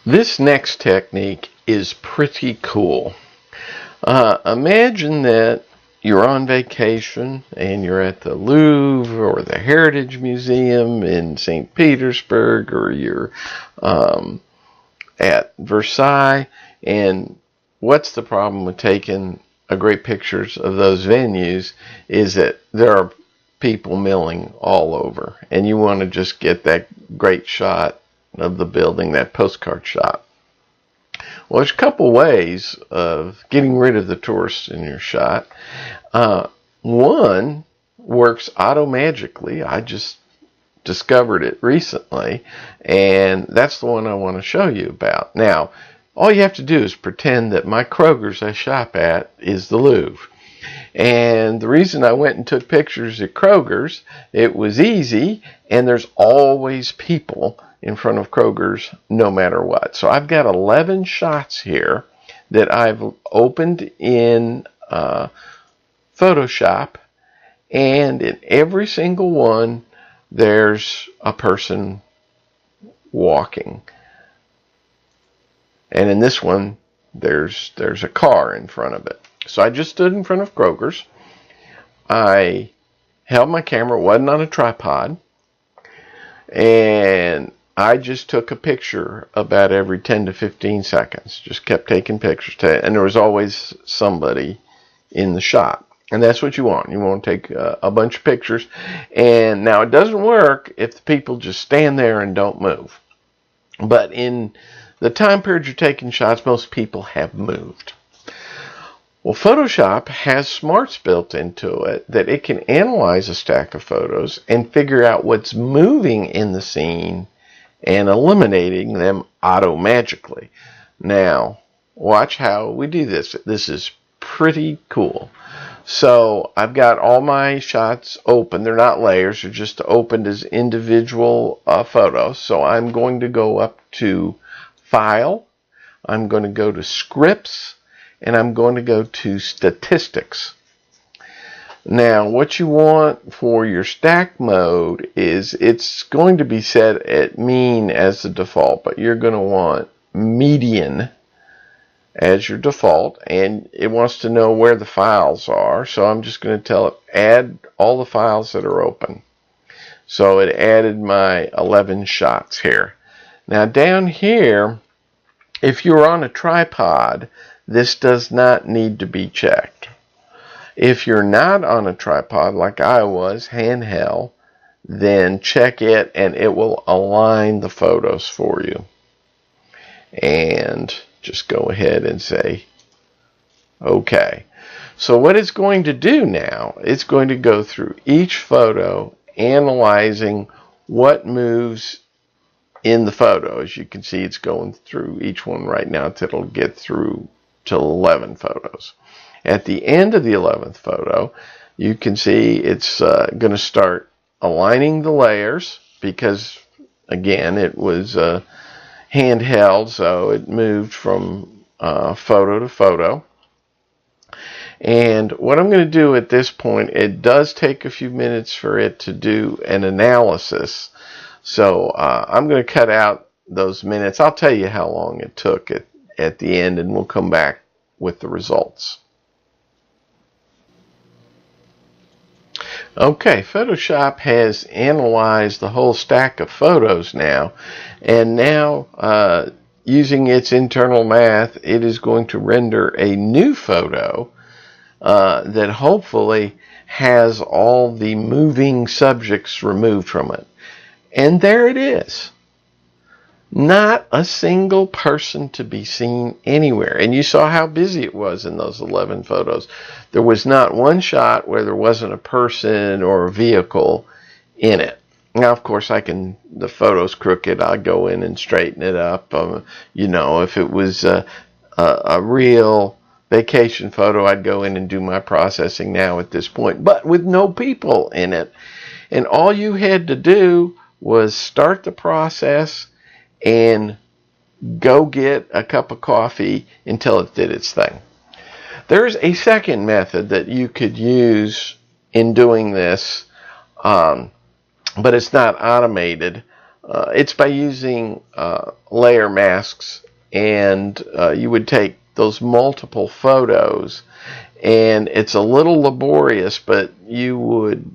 This next technique is pretty cool. Imagine that you're on vacation and you're at the Louvre or the Heritage Museum in St. Petersburg, or you're at Versailles. And what's the problem with taking great pictures of those venues is that there are people milling all over, and you want to just get that great shot of the building, that postcard shot. Well, there's a couple ways of getting rid of the tourists in your shot. One works auto-magically. I just discovered it recently, and that's the one I want to show you about. Now, all you have to do is pretend that my Kroger's I shop at is the Louvre. And the reason I went and took pictures at Kroger's, it was easy, and there's always people in front of Kroger's no matter what. So I've got 11 shots here that I've opened in Photoshop, and in every single one there's a person walking. And in this one there's a car in front of it. So I just stood in front of Kroger's. I held my camera, it wasn't on a tripod, and I just took a picture about every 10 to 15 seconds. Just kept taking pictures. And there was always somebody in the shot. And that's what you want. You want to take a bunch of pictures. And now it doesn't work if the people just stand there and don't move. But in the time period you're taking shots, most people have moved. Well, Photoshop has smarts built into it that it can analyze a stack of photos and figure out what's moving in the scene and eliminating them auto-magically. Now, watch how we do this. This is pretty cool. So I've got all my shots open. They're not layers. They're just opened as individual photos. So I'm going to go up to File. I'm going to go to Scripts. And I'm going to go to Statistics. Now, what you want for your stack mode is it's going to be set at mean as the default, but you're going to want median as your default, and it wants to know where the files are. So I'm just going to tell it add all the files that are open. So it added my 11 shots here. Now down here, if you're on a tripod, this does not need to be checked. If you're not on a tripod like I was, handheld, then check it and it will align the photos for you. And just go ahead and say OK. So what it's going to do now, it's going to go through each photo, analyzing what moves in the photo. As you can see, it's going through each one right now until it'll get through to 11 photos. At the end of the 11th photo, you can see it's going to start aligning the layers because, again, it was handheld, so it moved from photo to photo. And what I'm going to do at this point, it does take a few minutes for it to do an analysis. So I'm going to cut out those minutes. I'll tell you how long it took at the end, and we'll come back with the results. Okay, Photoshop has analyzed the whole stack of photos now, and now using its internal math, it is going to render a new photo that hopefully has all the moving subjects removed from it. And there it is. Not a single person to be seen anywhere. And you saw how busy it was in those 11 photos. There was not one shot where there wasn't a person or a vehicle in it. Now, of course, the photo's crooked. I'll go in and straighten it up. You know, if it was a real vacation photo, I'd go in and do my processing now at this point. But with no people in it. And all you had to do was start the process and go get a cup of coffee until it did its thing. There's a second method that you could use in doing this, but it's not automated. It's by using layer masks, and you would take those multiple photos, and it's a little laborious, but you would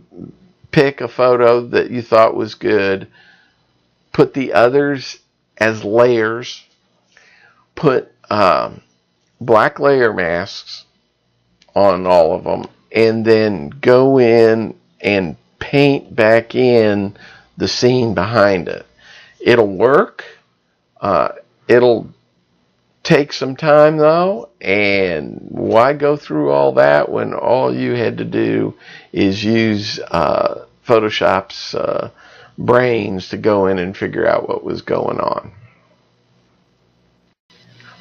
pick a photo that you thought was good, put the others as layers, put black layer masks on all of them, and then go in and paint back in the scene behind it. It'll work. It'll take some time though, and why go through all that when all you had to do is use Photoshop's brains to go in and figure out what was going on.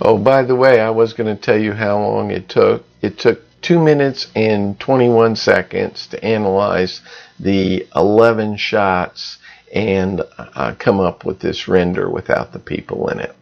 Oh, by the way, I was going to tell you how long it took. It took 2 minutes and 21 seconds to analyze the 11 shots and come up with this render without the people in it.